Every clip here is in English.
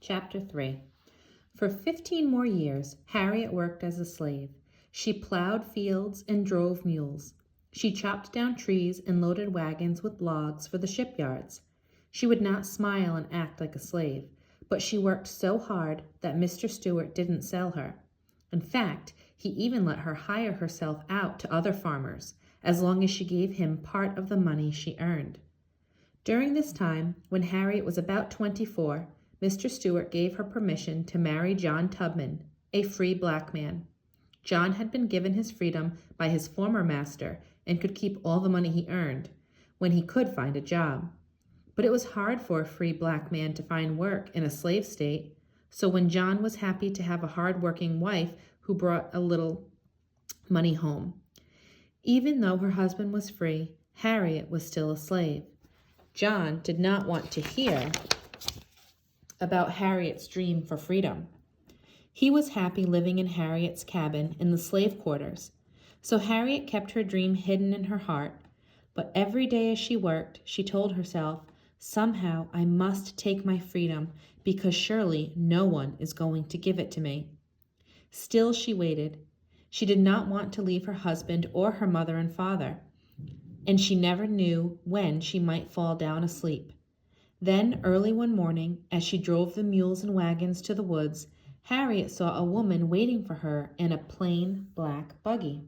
Chapter 3. For 15 more years, Harriet worked as a slave. She plowed fields and drove mules. She chopped down trees and loaded wagons with logs for the shipyards. She would not smile and act like a slave, but she worked so hard that Mr. Stewart didn't sell her. In fact, he even let her hire herself out to other farmers, as long as she gave him part of the money she earned. During this time, when Harriet was about 24, Mr. Stewart gave her permission to marry John Tubman, a free black man. John had been given his freedom by his former master and could keep all the money he earned, when he could find a job. But it was hard for a free black man to find work in a slave state, so when John was happy to have a hard-working wife who brought a little money home. Even though her husband was free, Harriet was still a slave. John did not want to hear about Harriet's dream for freedom. He was happy living in Harriet's cabin in the slave quarters, so Harriet kept her dream hidden in her heart. But every day as she worked, she told herself, "Somehow I must take my freedom, because surely no one is going to give it to me." Still she waited. She did not want to leave her husband or her mother and father, and she never knew when she might fall down asleep. Then, early one morning, as she drove the mules and wagons to the woods, Harriet saw a woman waiting for her in a plain black buggy.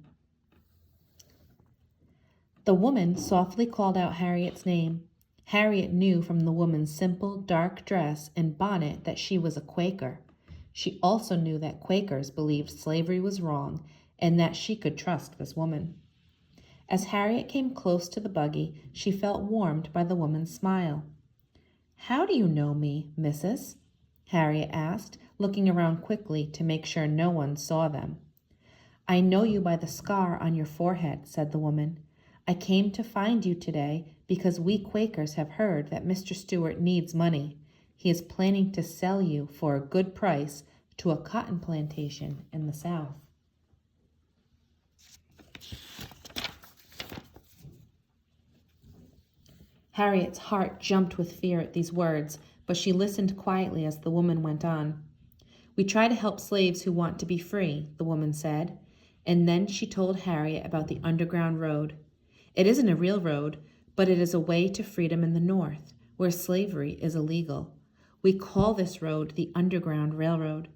The woman softly called out Harriet's name. Harriet knew from the woman's simple, dark dress and bonnet that she was a Quaker. She also knew that Quakers believed slavery was wrong and that she could trust this woman. As Harriet came close to the buggy, she felt warmed by the woman's smile. "How do you know me, missus?" Harriet asked, looking around quickly to make sure no one saw them. "I know you by the scar on your forehead," said the woman. "I came to find you today because we Quakers have heard that Mr. Stewart needs money. He is planning to sell you for a good price to a cotton plantation in the South." Harriet's heart jumped with fear at these words, but she listened quietly as the woman went on. "We try to help slaves who want to be free," the woman said, and then she told Harriet about the Underground Road. "It isn't a real road, but it is a way to freedom in the North, where slavery is illegal. We call this road the Underground Railroad.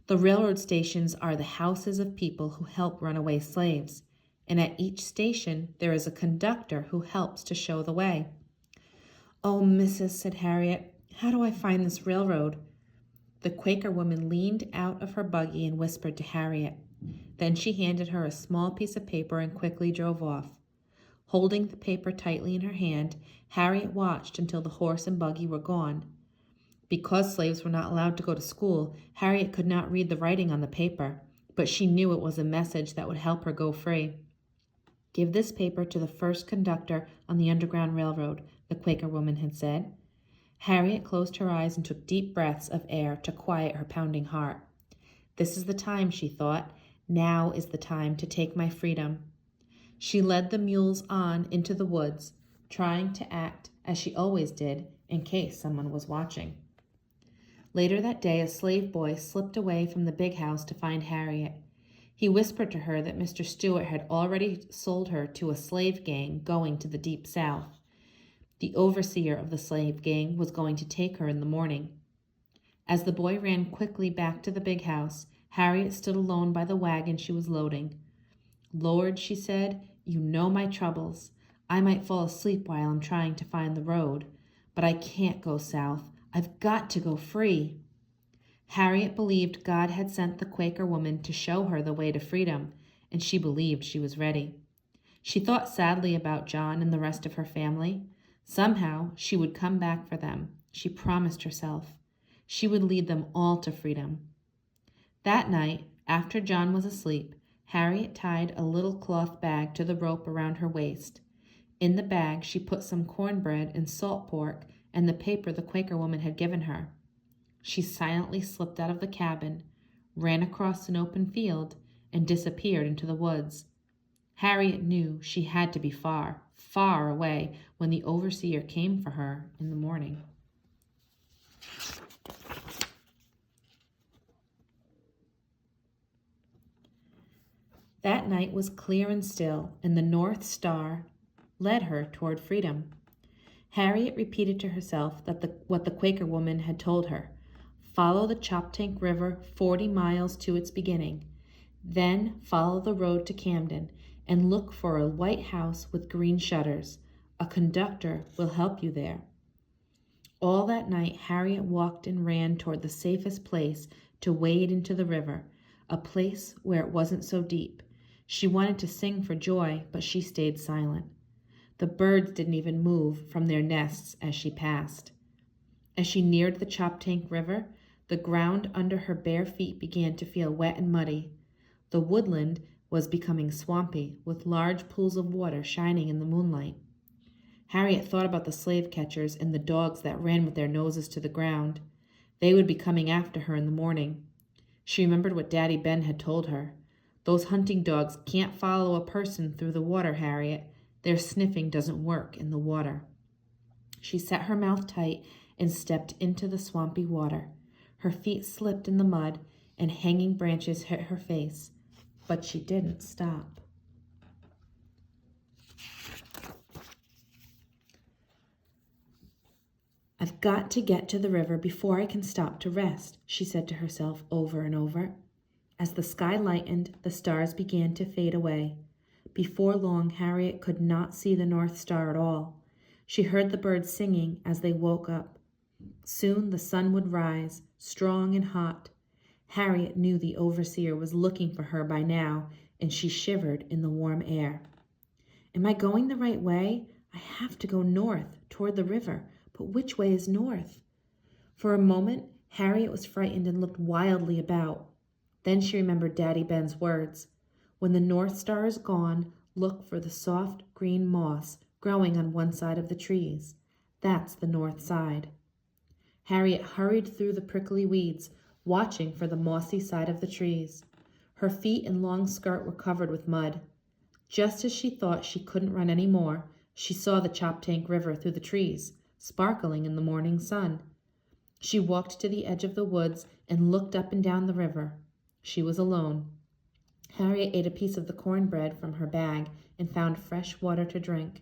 The railroad stations are the houses of people who help runaway slaves, and at each station there is a conductor who helps to show the way." "Oh, missus," said Harriet, "how do I find this railroad?" The Quaker woman leaned out of her buggy and whispered to Harriet. Then she handed her a small piece of paper and quickly drove off. Holding the paper tightly in her hand, Harriet watched until the horse and buggy were gone. Because slaves were not allowed to go to school, Harriet could not read the writing on the paper, but she knew it was a message that would help her go free. "Give this paper to the first conductor on the Underground Railroad," the Quaker woman had said. Harriet closed her eyes and took deep breaths of air to quiet her pounding heart. "This is the time," she thought. "Now is the time to take my freedom." She led the mules on into the woods, trying to act as she always did in case someone was watching. Later that day, a slave boy slipped away from the big house to find Harriet. He whispered to her that Mr. Stewart had already sold her to a slave gang going to the Deep South. The overseer of the slave gang was going to take her in the morning. As the boy ran quickly back to the big house, Harriet stood alone by the wagon she was loading. "Lord," she said, "you know my troubles. I might fall asleep while I'm trying to find the road, but I can't go south. I've got to go free." Harriet believed God had sent the Quaker woman to show her the way to freedom, and she believed she was ready. She thought sadly about John and the rest of her family. Somehow she would come back for them, she promised herself. She would lead them all to freedom. That night, after John was asleep, Harriet tied a little cloth bag to the rope around her waist. In the bag she put some cornbread and salt pork and the paper the Quaker woman had given her. She silently slipped out of the cabin, ran across an open field, and disappeared into the woods. Harriet knew she had to be far, far away when the overseer came for her in the morning. That night was clear and still, and the North Star led her toward freedom. Harriet repeated to herself what the Quaker woman had told her. Follow the Choptank River 40 miles to its beginning. Then follow the road to Camden and look for a white house with green shutters. A conductor will help you there. All that night, Harriet walked and ran toward the safest place to wade into the river, a place where it wasn't so deep. She wanted to sing for joy, but she stayed silent. The birds didn't even move from their nests as she passed. As she neared the Choptank River, the ground under her bare feet began to feel wet and muddy. The woodland was becoming swampy, with large pools of water shining in the moonlight. Harriet thought about the slave catchers and the dogs that ran with their noses to the ground. They would be coming after her in the morning. She remembered what Daddy Ben had told her. Those hunting dogs can't follow a person through the water, Harriet. Their sniffing doesn't work in the water. She set her mouth tight and stepped into the swampy water. Her feet slipped in the mud, and hanging branches hit her face, but she didn't stop. I've got to get to the river before I can stop to rest, she said to herself over and over. As the sky lightened, the stars began to fade away. Before long, Harriet could not see the North Star at all. She heard the birds singing as they woke up. Soon the sun would rise, strong and hot. Harriet knew the overseer was looking for her by now, and she shivered in the warm air. Am I going the right way? I have to go north, toward the river, but which way is north? For a moment, Harriet was frightened and looked wildly about. Then she remembered Daddy Ben's words. When the North Star is gone, look for the soft green moss growing on one side of the trees. That's the north side. Harriet hurried through the prickly weeds, watching for the mossy side of the trees. Her feet and long skirt were covered with mud. Just as she thought she couldn't run any more, she saw the Choptank River through the trees, sparkling in the morning sun. She walked to the edge of the woods and looked up and down the river. She was alone. Harriet ate a piece of the cornbread from her bag and found fresh water to drink.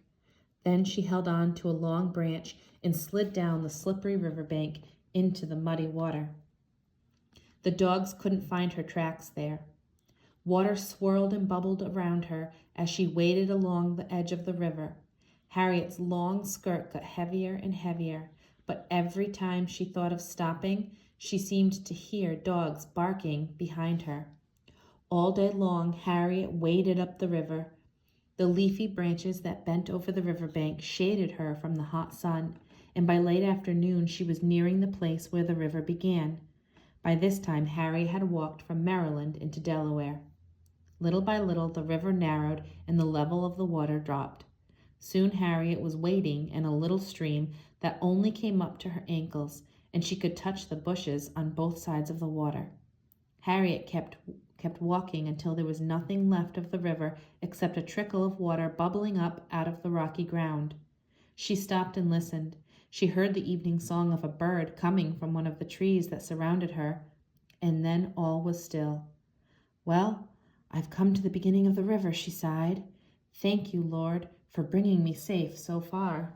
Then she held on to a long branch and slid down the slippery riverbank into the muddy water. The dogs couldn't find her tracks there. Water swirled and bubbled around her as she waded along the edge of the river. Harriet's long skirt got heavier and heavier, but every time she thought of stopping, she seemed to hear dogs barking behind her. All day long, Harriet waded up the river. The leafy branches that bent over the riverbank shaded her from the hot sun, and by late afternoon she was nearing the place where the river began. By this time, Harriet had walked from Maryland into Delaware. Little by little, the river narrowed and the level of the water dropped. Soon Harriet was wading in a little stream that only came up to her ankles, and she could touch the bushes on both sides of the water. Harriet kept walking until there was nothing left of the river except a trickle of water bubbling up out of the rocky ground. She stopped and listened. She heard the evening song of a bird coming from one of the trees that surrounded her, and then all was still. Well, I've come to the beginning of the river, she sighed. Thank you, Lord, for bringing me safe so far.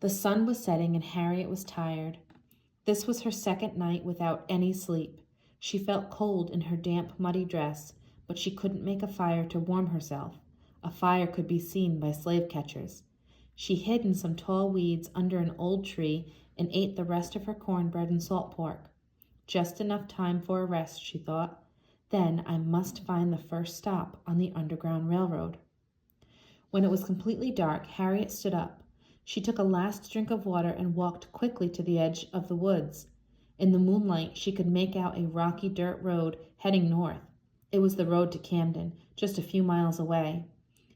The sun was setting and Harriet was tired. This was her second night without any sleep. She felt cold in her damp, muddy dress, but she couldn't make a fire to warm herself. A fire could be seen by slave catchers. She hid in some tall weeds under an old tree and ate the rest of her cornbread and salt pork. Just enough time for a rest, she thought. Then I must find the first stop on the Underground Railroad. When it was completely dark, Harriet stood up. She took a last drink of water and walked quickly to the edge of the woods. In the moonlight, she could make out a rocky dirt road heading north. It was the road to Camden, just a few miles away.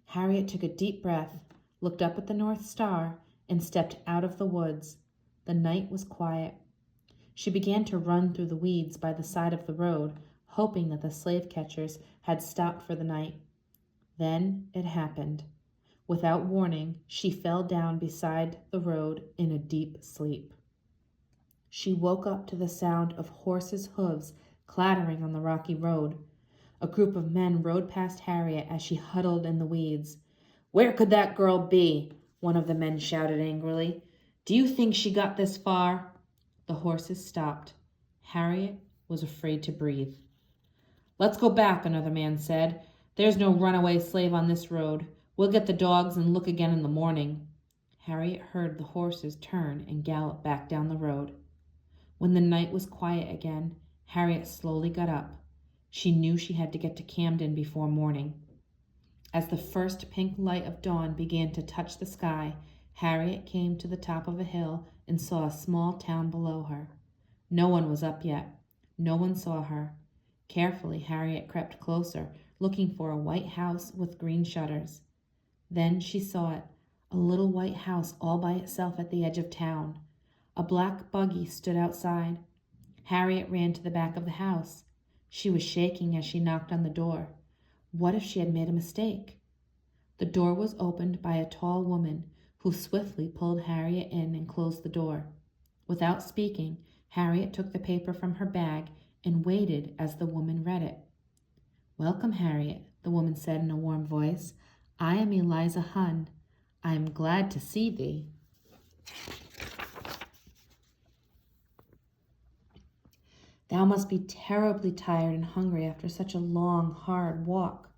Harriet took a deep breath, looked up at the North Star, and stepped out of the woods. The night was quiet. She began to run through the weeds by the side of the road, hoping that the slave catchers had stopped for the night. Then it happened. Without warning, she fell down beside the road in a deep sleep. She woke up to the sound of horses' hooves clattering on the rocky road. A group of men rode past Harriet as she huddled in the weeds. "Where could that girl be?" one of the men shouted angrily. "Do you think she got this far?" The horses stopped. Harriet was afraid to breathe. "Let's go back," another man said. "There's no runaway slave on this road. We'll get the dogs and look again in the morning." Harriet heard the horses turn and gallop back down the road. When the night was quiet again, Harriet slowly got up. She knew she had to get to Camden before morning. As the first pink light of dawn began to touch the sky, Harriet came to the top of a hill and saw a small town below her. No one was up yet. No one saw her. Carefully, Harriet crept closer, looking for a white house with green shutters. Then she saw it, a little white house all by itself at the edge of town. A black buggy stood outside. Harriet ran to the back of the house. She was shaking as she knocked on the door. What if she had made a mistake? The door was opened by a tall woman who swiftly pulled Harriet in and closed the door. Without speaking, Harriet took the paper from her bag and waited as the woman read it. "Welcome, Harriet," the woman said in a warm voice. "I am Eliza Hunn. I am glad to see thee." "Thou must be terribly tired and hungry after such a long, hard walk."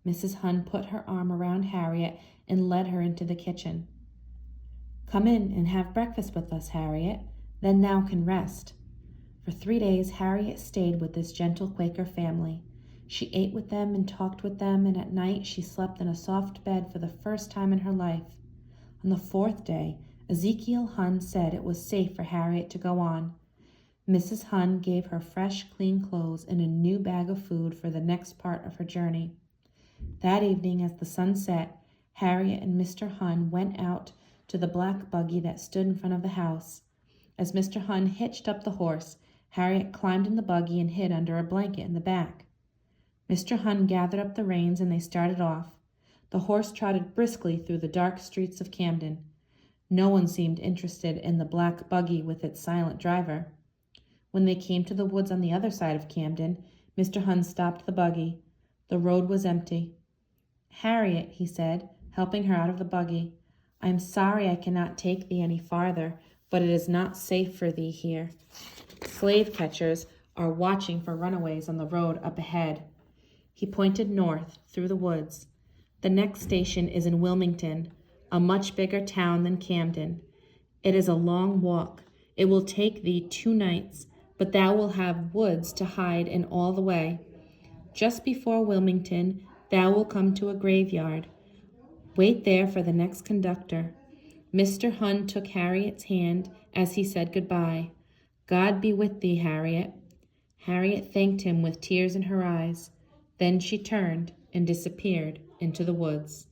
Mrs. Hunn put her arm around Harriet and led her into the kitchen. "Come in and have breakfast with us, Harriet. Then thou can rest." For 3 days, Harriet stayed with this gentle Quaker family. She ate with them and talked with them, and at night she slept in a soft bed for the first time in her life. On the 4th day, Ezekiel Hunn said it was safe for Harriet to go on. Mrs. Hunn gave her fresh, clean clothes and a new bag of food for the next part of her journey. That evening, as the sun set, Harriet and Mr. Hunn went out to the black buggy that stood in front of the house. As Mr. Hunn hitched up the horse, Harriet climbed in the buggy and hid under a blanket in the back. Mr. Hunn gathered up the reins and they started off. The horse trotted briskly through the dark streets of Camden. No one seemed interested in the black buggy with its silent driver. When they came to the woods on the other side of Camden, Mr. Hunn stopped the buggy. The road was empty. "Harriet," he said, helping her out of the buggy, "I am sorry I cannot take thee any farther, but it is not safe for thee here. Slave catchers are watching for runaways on the road up ahead." He pointed north, through the woods. "The next station is in Wilmington, a much bigger town than Camden. It is a long walk. It will take thee 2 nights, but thou will have woods to hide in all the way. Just before Wilmington, thou will come to a graveyard. Wait there for the next conductor." Mr. Hunn took Harriet's hand as he said goodbye. "God be with thee, Harriet." Harriet thanked him with tears in her eyes. Then she turned and disappeared into the woods.